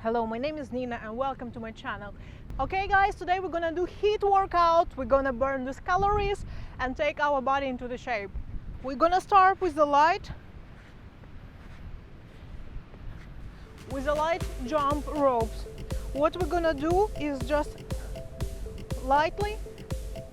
Hello, my name is Nina and welcome to my channel. Okay guys, today we're gonna do HIIT workout. We're gonna burn these calories and take our body into the shape. We're gonna start with the light jump ropes. What we're gonna do is just lightly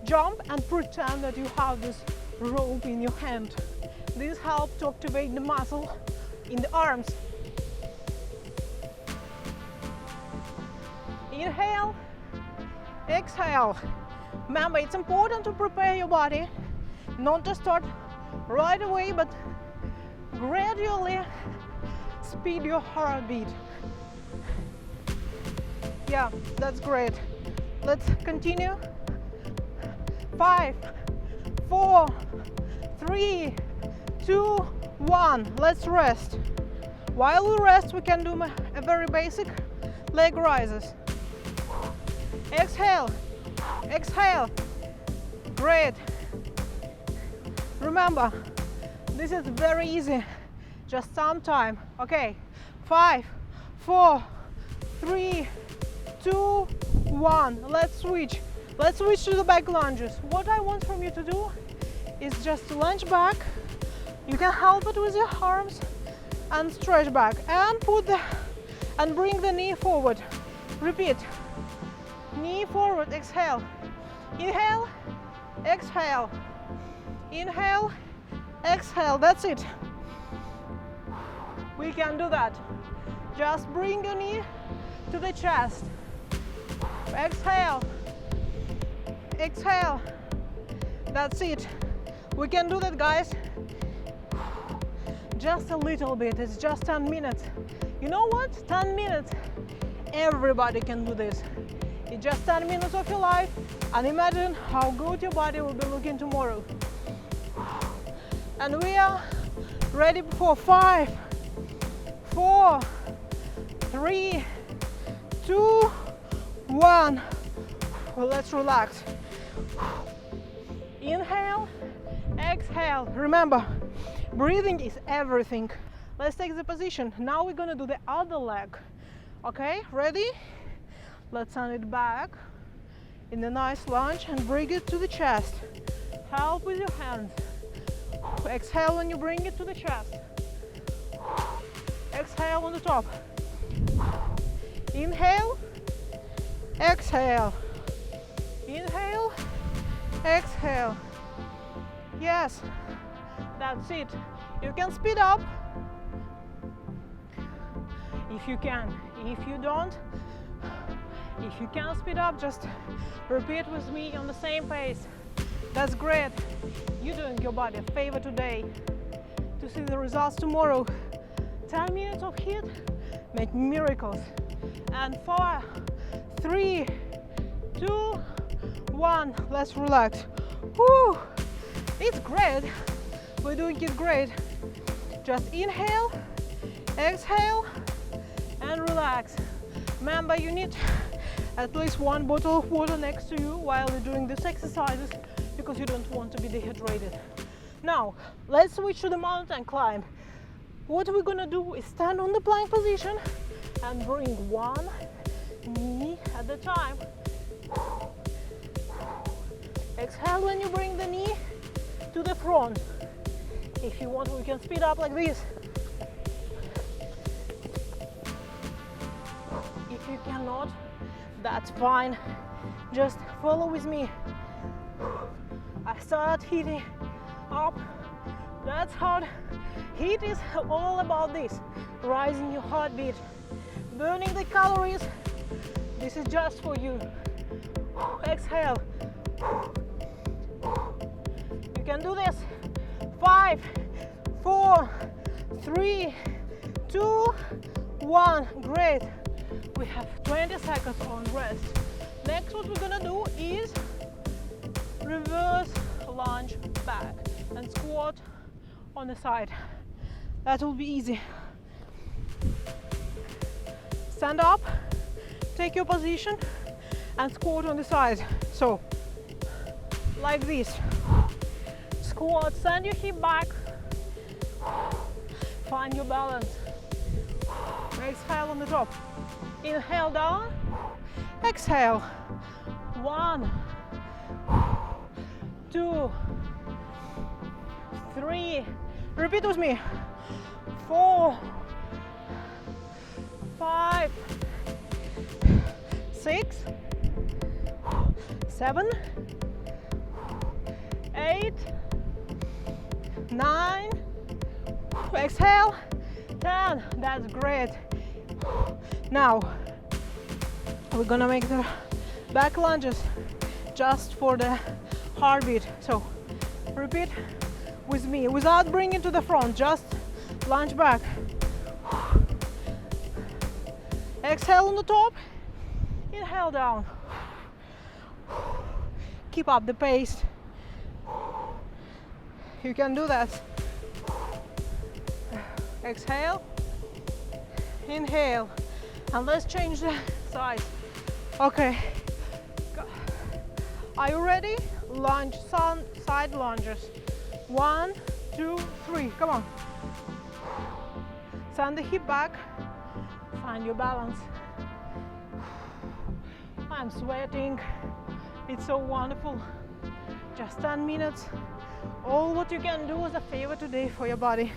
jump and pretend that you have this rope in your hand. This helps to activate the muscle in the arms. Inhale, exhale. Remember, it's important to prepare your body, not to start right away, but gradually speed your heartbeat. Yeah, that's great. Let's continue. 5, 4, 3, 2, 1. Let's rest. While we rest, we can do a very basic leg rises. Exhale, exhale. Great. Remember, this is very easy, just some time. Okay, 5, 4, 3, 2, 1. Let's switch to the back lunges. What I want from you to do is just to lunge back. You can help it with your arms and stretch back and bring the knee forward. Repeat. Knee forward, exhale. Inhale, exhale. Inhale, exhale. That's it. We can do that. Just bring your knee to the chest. Exhale. Exhale. That's it. We can do that, guys. Just a little bit. It's just 10 minutes. You know what? 10 minutes. Everybody can do this. It's just 10 minutes of your life, and imagine how good your body will be looking tomorrow. And we are ready for 5, 4, 3, 2, 1. Well, let's relax. Inhale, exhale. Remember, breathing is everything. Let's take the position. Now we're gonna do the other leg. Okay, ready? Let's send it back in a nice lunge and bring it to the chest. Help with your hands. Exhale when you bring it to the chest. Exhale on the top. Inhale, exhale. Inhale, exhale. Yes, that's it. You can speed up if you can. If you don't, if you can speed up, just repeat with me on the same pace. That's great. You're doing your body a favor today to see the results tomorrow. 10 minutes of HIIT make miracles. And 4, 3, 2, 1. Let's relax. Whew. It's great. We're doing it great. Just inhale, exhale, and relax. Remember, you need at least 1 bottle of water next to you while you're doing these exercises, because you don't want to be dehydrated. Now, let's switch to the mountain climb. What we're gonna do is stand on the plank position and bring one knee at a time. Exhale when you bring the knee to the front. If you want, we can speed up like this. If you cannot, that's fine. Just follow with me. I start heating up. That's hard. HIIT is all about this. Rising your heartbeat, burning the calories. This is just for you. Exhale. You can do this. 5, 4, 3, 2, 1. Great. We have 20 seconds on rest. Next, what we're gonna do is reverse lunge back and squat on the side. That will be easy. Stand up, take your position, and squat on the side. So, like this. Squat, send your hip back. Find your balance. Exhale on the top. Inhale down, exhale. 1, 2, 3, repeat with me. 4, 5, 6, 7, 8, 9, exhale, 10. That's great. Now we're gonna make the back lunges just for the heartbeat. So repeat with me without bringing to the front, just lunge back. Exhale on the top, inhale down. Keep up the pace. You can do that. Exhale, inhale, and let's change the side. Okay, are you ready? Lunge, side lunges. 1, 2, 3, come on. Send the hip back, find your balance. I'm sweating, it's so wonderful. Just 10 minutes. All what you can do is a favor today for your body.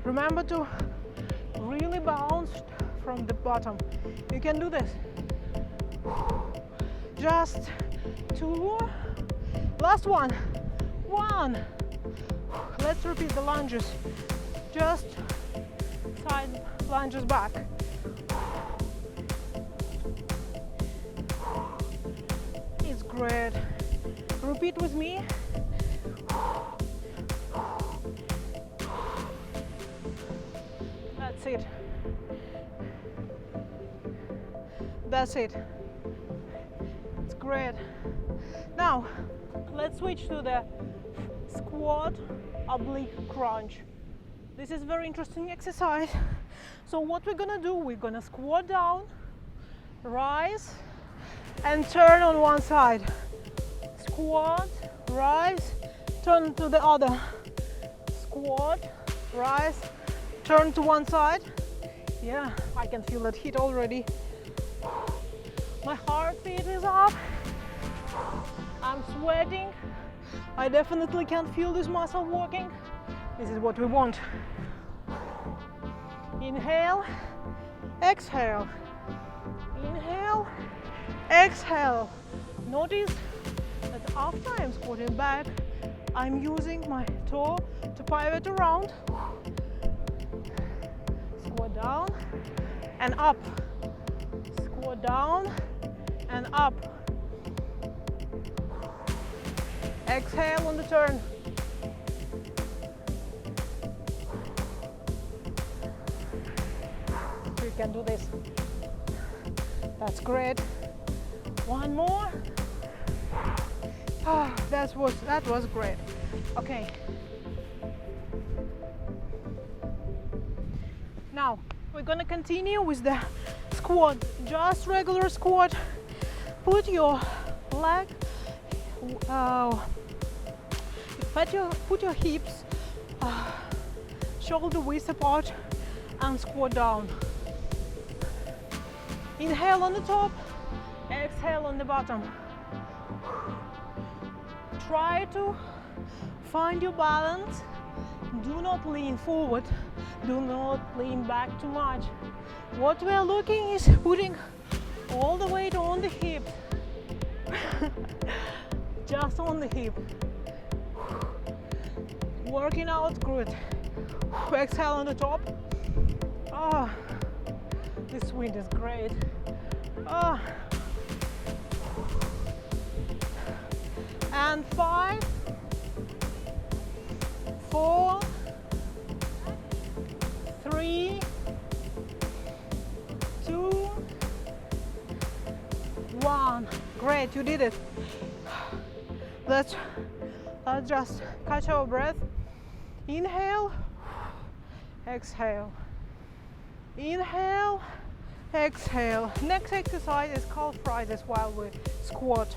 Remember to really bounce from the bottom. You can do this. Just 2. Last one. 1. Let's repeat the lunges. Just side lunges back. It's great. Repeat with me. That's it. That's it. It's great. Now, let's switch to the squat oblique crunch. This is very interesting exercise. So what we're gonna do, we're gonna squat down, rise, and turn on one side. Squat, rise, turn to the other. Squat, rise, turn to one side. Yeah, I can feel that heat already. My heartbeat is up. I'm sweating. I definitely can feel this muscle working. This is what we want. Inhale, exhale. Inhale, exhale. Notice that after I'm squatting back, I'm using my toe to pivot around. Squat down and up. Squat down and up. Exhale on the turn. You can do this. That's great. One more. Ah, that was great. Okay. Now we're gonna continue with the squat. Just regular squat. Put your leg. Put your hips shoulder width apart and squat down. Inhale on the top, exhale on the bottom. Try to find your balance. Do not lean forward. Do not lean back too much. What we are looking is putting all the weight on the hip. Just on the hip. Working out good. Exhale on the top. Oh, this wind is great. Oh. And 5, 4, 3, 2, 1. Great, you did it. Let's just catch our breath. Inhale, exhale. Inhale, exhale. Next exercise is calf raises while we squat.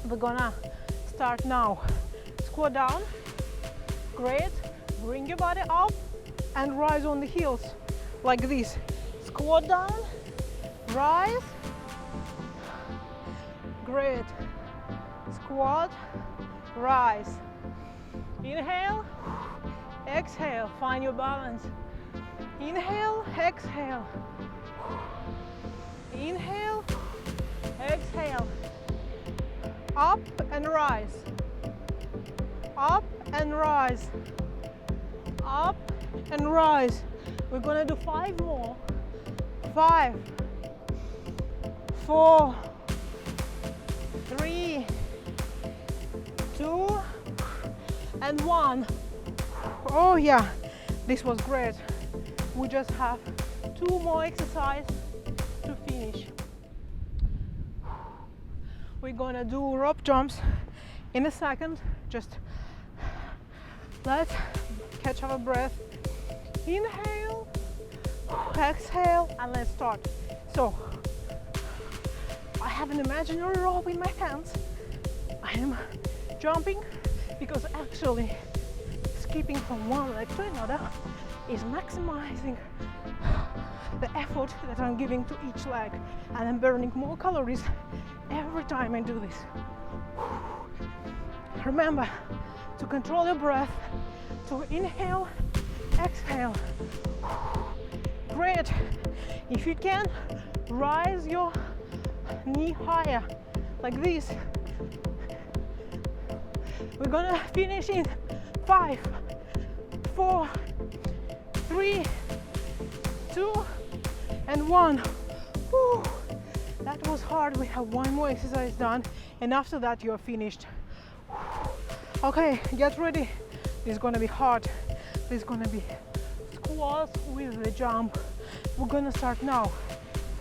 We're gonna start now. Squat down. Great. Bring your body up and rise on the heels like this. Squat down, rise, great, squat, rise, inhale, exhale, find your balance, inhale, exhale, inhale, exhale, up and rise, up and rise, up and rise. We're gonna do 5 more. 5, 4, 3, 2, and 1. Oh yeah, this was great. We just have 2 more exercises to finish. We're gonna do rope jumps in a second. Just let's catch our breath. Inhale, exhale, and let's start. So I have an imaginary rope in my hands. I am jumping because actually skipping from one leg to another is maximizing the effort that I'm giving to each leg, and I'm burning more calories every time I do this. Remember to control your breath, to inhale, exhale. Great. If you can, rise your knee higher like this. We're gonna finish in 5, 4, 3, 2, and 1. Whew. That was hard. We have 1 more exercise done, and after that you're finished. Okay, get ready. This is gonna be hard. This is gonna be squats with the jump. We're gonna start now.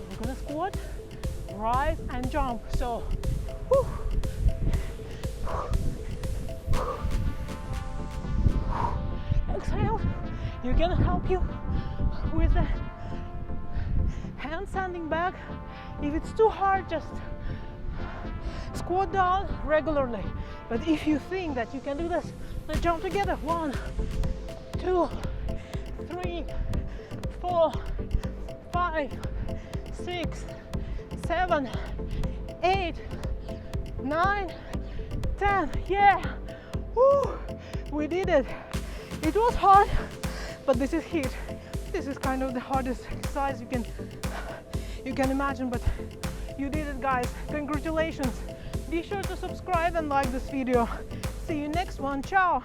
We're gonna squat, rise, and jump. So, whew. Exhale. You can help you with the hand standing back. If it's too hard, just squat down regularly. But if you think that you can do this, let's jump together. 1, 2, 3, 4, 5, 6, 7, 8, 9, 10. Yeah. Woo. We did it. It was hard, but this is HIIT. This is kind of the hardest exercise you can imagine, but you did it, guys. Congratulations. Be sure to subscribe and like this video. See you next one. Ciao.